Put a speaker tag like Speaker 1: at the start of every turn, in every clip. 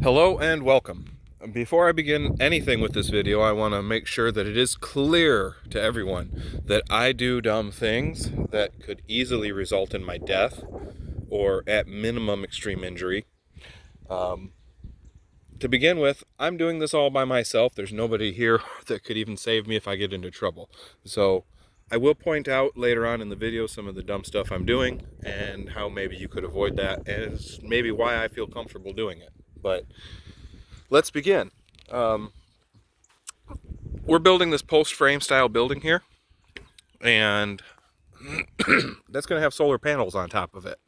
Speaker 1: Hello and welcome. Before I begin anything with this video, I want to make sure that it is clear to everyone that I do dumb things that could easily result in my death or at minimum extreme injury. To begin with, I'm doing this all by myself. There's nobody here that could even save me if I get into trouble. So I will point out later on in the video some of the dumb stuff I'm doing and how maybe you could avoid that, and maybe why I feel comfortable doing it. But let's begin. We're building this post frame style building here, and that's going to have solar panels on top of it.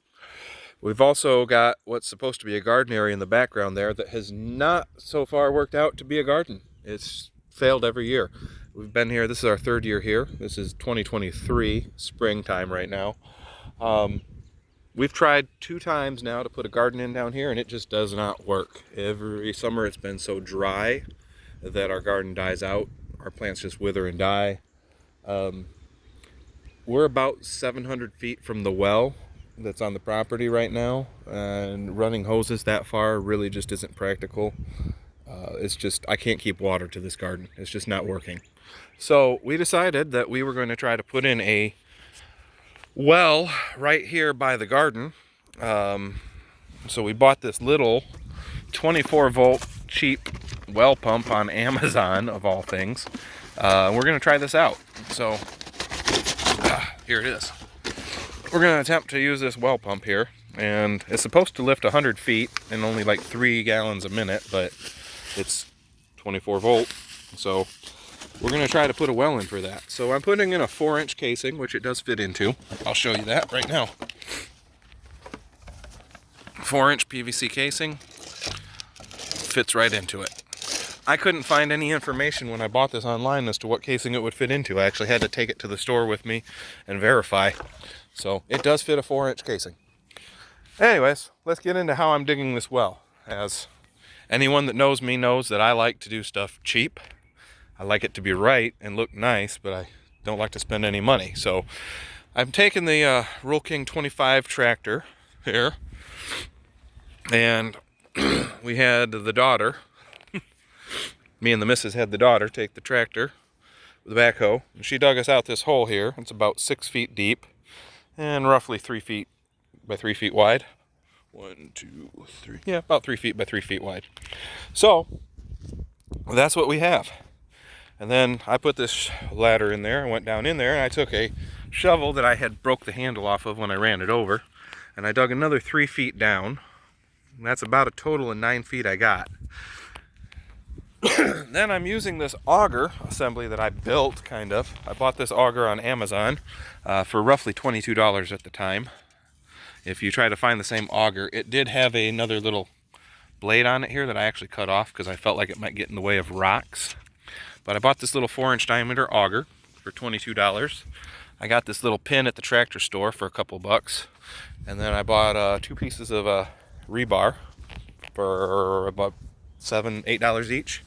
Speaker 1: We've also got what's supposed to be a garden area in the background there that has not so far worked out to be a garden. It's failed every year. We've been here, this is our third year here. This is 2023, springtime right now. We've tried 2 times now to put a garden in down here, and it just does not work. Every summer it's been so dry that our garden dies out. Our plants just wither and die. We're about 700 feet from the well that's on the property right now, and running hoses that far really just isn't practical. It's just, I can't keep water to this garden. It's just not working. So we decided that we were going to try to put in a well right here by the garden. So we bought this little 24 volt cheap well pump on Amazon, of all things. We're going to try this out. So here it is. We're going to attempt to use this well pump here, and it's supposed to lift 100 feet and only like 3 gallons a minute, but it's 24 volt. So we're going to try to put a well in for that. So I'm putting in a 4-inch casing, which it does fit into. I'll show you that right now. 4-inch PVC casing fits right into it. I couldn't find any information when I bought this online as to what casing it would fit into. I actually had to take it to the store with me and verify. So it does fit a 4-inch casing. Anyways, let's get into how I'm digging this well. As anyone that knows me knows that I like to do stuff cheap. I like it to be right and look nice, but I don't like to spend any money. So I'm taking the Roll King 25 tractor here, and we had the daughter, me and the missus had the daughter take the tractor with the backhoe, and she dug us out this hole here. It's about 6 feet deep and roughly 3 feet by 3 feet wide. 1, 2, 3, yeah, about 3 feet by 3 feet wide. So that's what we have. And then I put this ladder in there and went down in there, and I took a shovel that I had broke the handle off of when I ran it over, and I dug another 3 feet down. And that's about a total of 9 feet I got. Then I'm using this auger assembly that I built, kind of. I bought this auger on Amazon for roughly $22 at the time. If you try to find the same auger, it did have another little blade on it here that I actually cut off because I felt like it might get in the way of rocks. But I bought this little 4-inch diameter auger for $22. I got this little pin at the tractor store for a couple bucks. And then I bought 2 pieces of rebar for about $7, $8 each.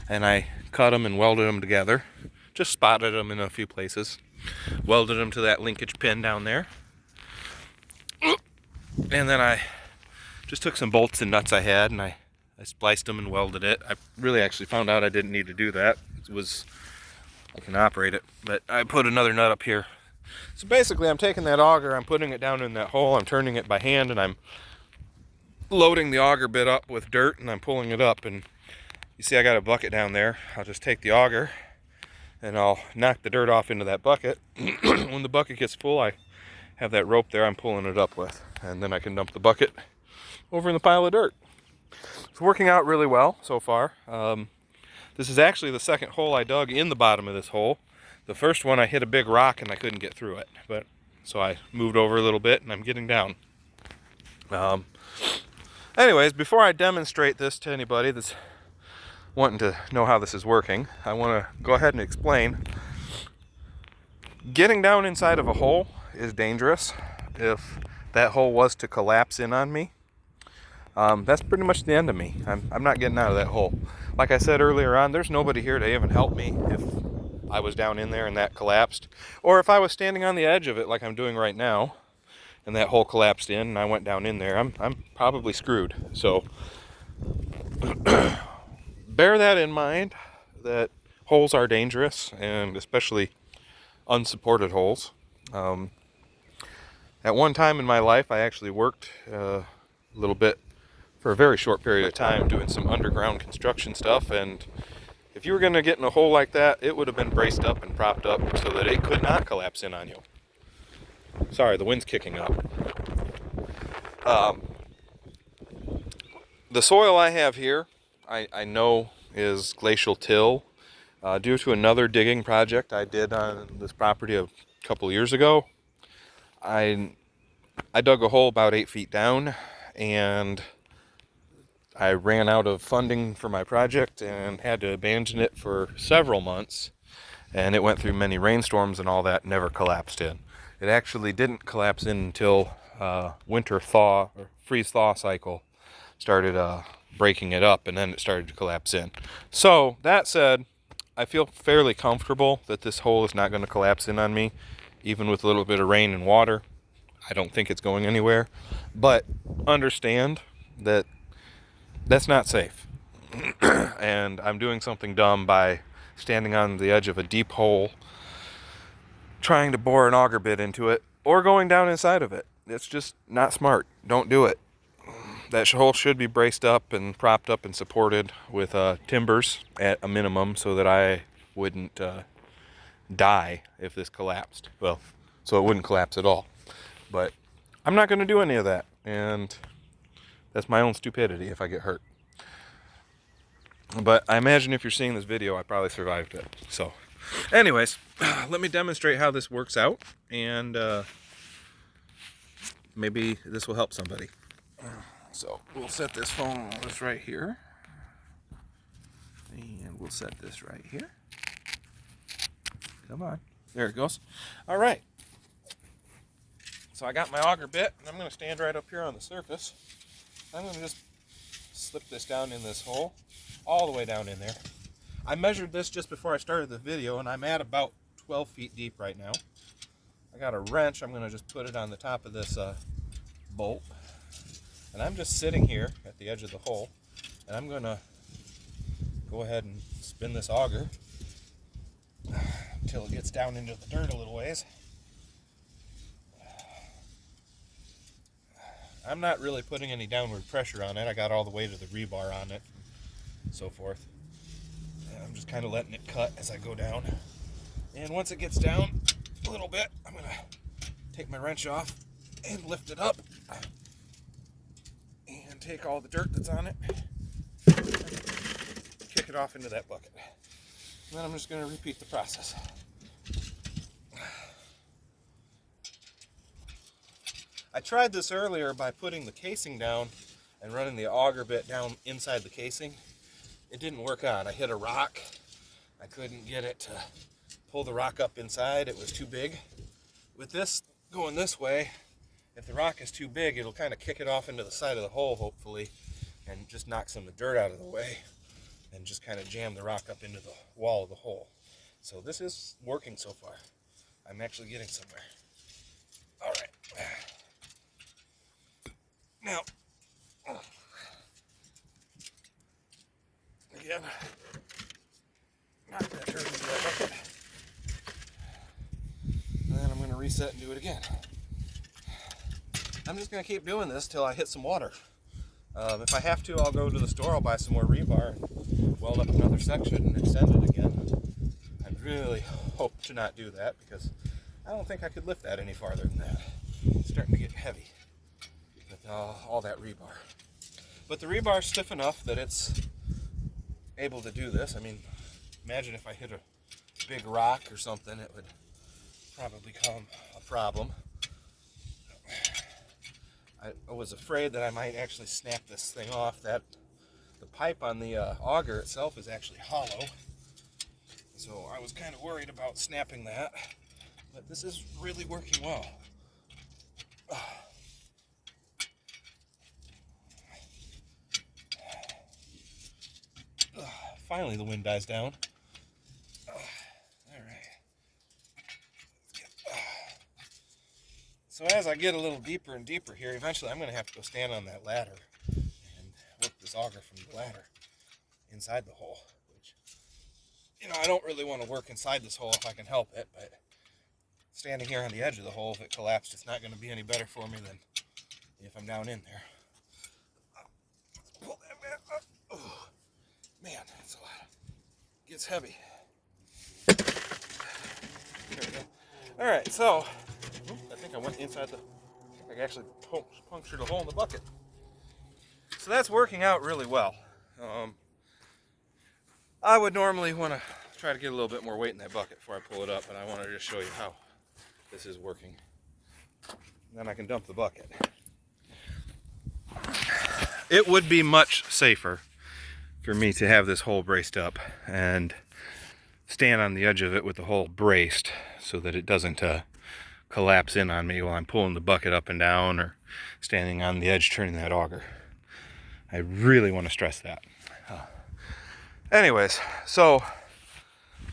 Speaker 1: And I cut them and welded them together. Just spotted them in a few places. Welded them to that linkage pin down there. And then I just took some bolts and nuts I had, and I spliced them and welded it. I really actually found out I didn't need to do that. I can operate it, but I put another nut up here. So basically I'm taking that auger, I'm putting it down in that hole, I'm turning it by hand, and I'm loading the auger bit up with dirt, and I'm pulling it up. And you see I got a bucket down there. I'll just take the auger and I'll knock the dirt off into that bucket. When the bucket gets full, I have that rope there I'm pulling it up with, and then I can dump the bucket over in the pile of dirt. It's working out really well so far. This is actually the second hole I dug in the bottom of this hole. The first one I hit a big rock and I couldn't get through it, so I moved over a little bit and I'm getting down. Anyways, before I demonstrate this to anybody that's wanting to know how this is working, I want to go ahead and explain. Getting down inside of a hole is dangerous. If that hole was to collapse in on me, that's pretty much the end of me. I'm not getting out of that hole. Like I said earlier on, there's nobody here to even help me if I was down in there and that collapsed. Or if I was standing on the edge of it like I'm doing right now, and that hole collapsed in and I went down in there, I'm probably screwed. So bear that in mind, that holes are dangerous, and especially unsupported holes. At one time in my life, I actually worked a little bit for a very short period of time doing some underground construction stuff, and if you were going to get in a hole like that, it would have been braced up and propped up so that it could not collapse in on you. Sorry, the wind's kicking up. The soil I have here, I know is glacial till. Due to another digging project I did on this property a couple years ago, I dug a hole about 8 feet down, and I ran out of funding for my project and had to abandon it for several months, and it went through many rainstorms and all that, never collapsed in. It actually didn't collapse in until winter thaw or freeze thaw cycle started breaking it up, and then it started to collapse in. So that said, I feel fairly comfortable that this hole is not going to collapse in on me, even with a little bit of rain and water. I don't think it's going anywhere, but understand that that's not safe. And I'm doing something dumb by standing on the edge of a deep hole, trying to bore an auger bit into it, or going down inside of it. It's just not smart. Don't do it. That hole should be braced up and propped up and supported with timbers at a minimum, so that I wouldn't die if this collapsed. Well, so it wouldn't collapse at all. But I'm not going to do any of that, and that's my own stupidity if I get hurt. But I imagine if you're seeing this video, I probably survived it. So anyways, let me demonstrate how this works out, and maybe this will help somebody. So we'll set this phone this right here, and we'll set this right here. Come on, there it goes. All right, so I got my auger bit, and I'm going to stand right up here on the surface. I'm going to just slip this down in this hole, all the way down in there. I measured this just before I started the video, and I'm at about 12 feet deep right now. I got a wrench. I'm going to just put it on the top of this bolt, and I'm just sitting here at the edge of the hole, and I'm going to go ahead and spin this auger until it gets down into the dirt a little ways. I'm not really putting any downward pressure on it. I got all the weight of the rebar on it and so forth. And I'm just kind of letting it cut as I go down. And once it gets down a little bit, I'm going to take my wrench off and lift it up and take all the dirt that's on it, kick it off into that bucket. And then I'm just going to repeat the process. I tried this earlier by putting the casing down and running the auger bit down inside the casing. It didn't work out. I hit a rock. I couldn't get it to pull the rock up inside. It was too big. With this going this way, if the rock is too big, it'll kind of kick it off into the side of the hole, hopefully, and just knock some of the dirt out of the way and just kind of jam the rock up into the wall of the hole. So this is working so far. I'm actually getting somewhere. All right. Now, again, knock that dirt into that bucket. And then I'm going to reset and do it again. I'm just going to keep doing this till I hit some water. If I have to, I'll go to the store, I'll buy some more rebar, and weld up another section and extend it again. I really hope to not do that, because I don't think I could lift that any farther than that. It's starting to get heavy with all that rebar. But the rebar's stiff enough that it's able to do this. I mean, imagine if I hit a big rock or something, it would probably become a problem. I was afraid that I might actually snap this thing off. That the pipe on the auger itself is actually hollow, so I was kind of worried about snapping that. But this is really working well. Finally, the wind dies down. So as I get a little deeper and deeper here, eventually I'm going to have to go stand on that ladder and work this auger from the ladder. inside the hole, which, you know, I don't really want to work inside this hole if I can help it, but standing here on the edge of the hole, if it collapsed, it's not going to be any better for me than if I'm down in there. Let's pull that man up. Oh, man, that's a lot. It gets heavy. There we go. All right, so I think I went inside the. I actually punctured a hole in the bucket. So that's working out really well. I would normally want to try to get a little bit more weight in that bucket before I pull it up, and I want to just show you how this is working. And then I can dump the bucket. It would be much safer for me to have this hole braced up and stand on the edge of it with the hole braced so that it doesn't collapse in on me while I'm pulling the bucket up and down or standing on the edge turning that auger. I really want to stress that. Anyways, so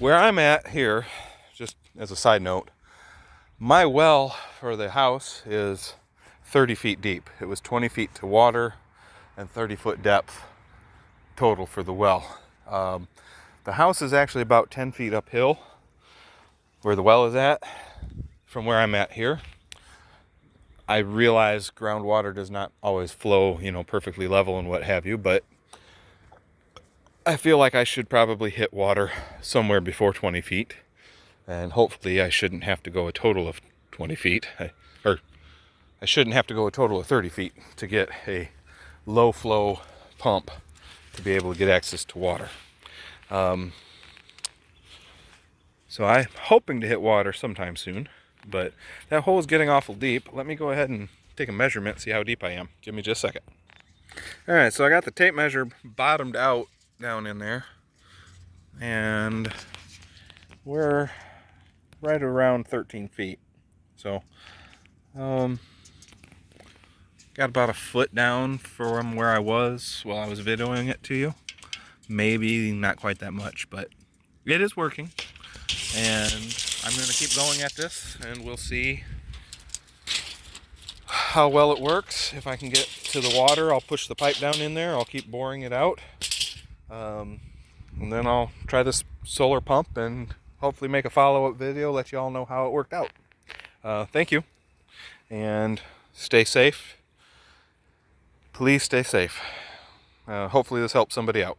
Speaker 1: where I'm at here, just as a side note, my well for the house is 30 feet deep. It was 20 feet to water and 30-foot depth total for the well. The house is actually about 10 feet uphill where the well is at from where I'm at here. I realize groundwater does not always flow, you know, perfectly level and what have you, but I feel like I should probably hit water somewhere before 20 feet. And hopefully I shouldn't have to go a total of 20 feet. I shouldn't have to go a total of 30 feet to get a low flow pump to be able to get access to water. So I'm hoping to hit water sometime soon, but that hole is getting awful deep. Let me go ahead and take a measurement, see how deep I am. Give me just a second. All right, so I got the tape measure bottomed out down in there, and we're right around 13 feet. So, got about a foot down from where I was while I was videoing it to you. Maybe not quite that much, but it is working. And I'm going to keep going at this, and we'll see how well it works. If I can get to the water, I'll push the pipe down in there. I'll keep boring it out. And then I'll try this solar pump and hopefully make a follow-up video, let you all know how it worked out. Thank you, and stay safe. Please stay safe. Hopefully this helps somebody out.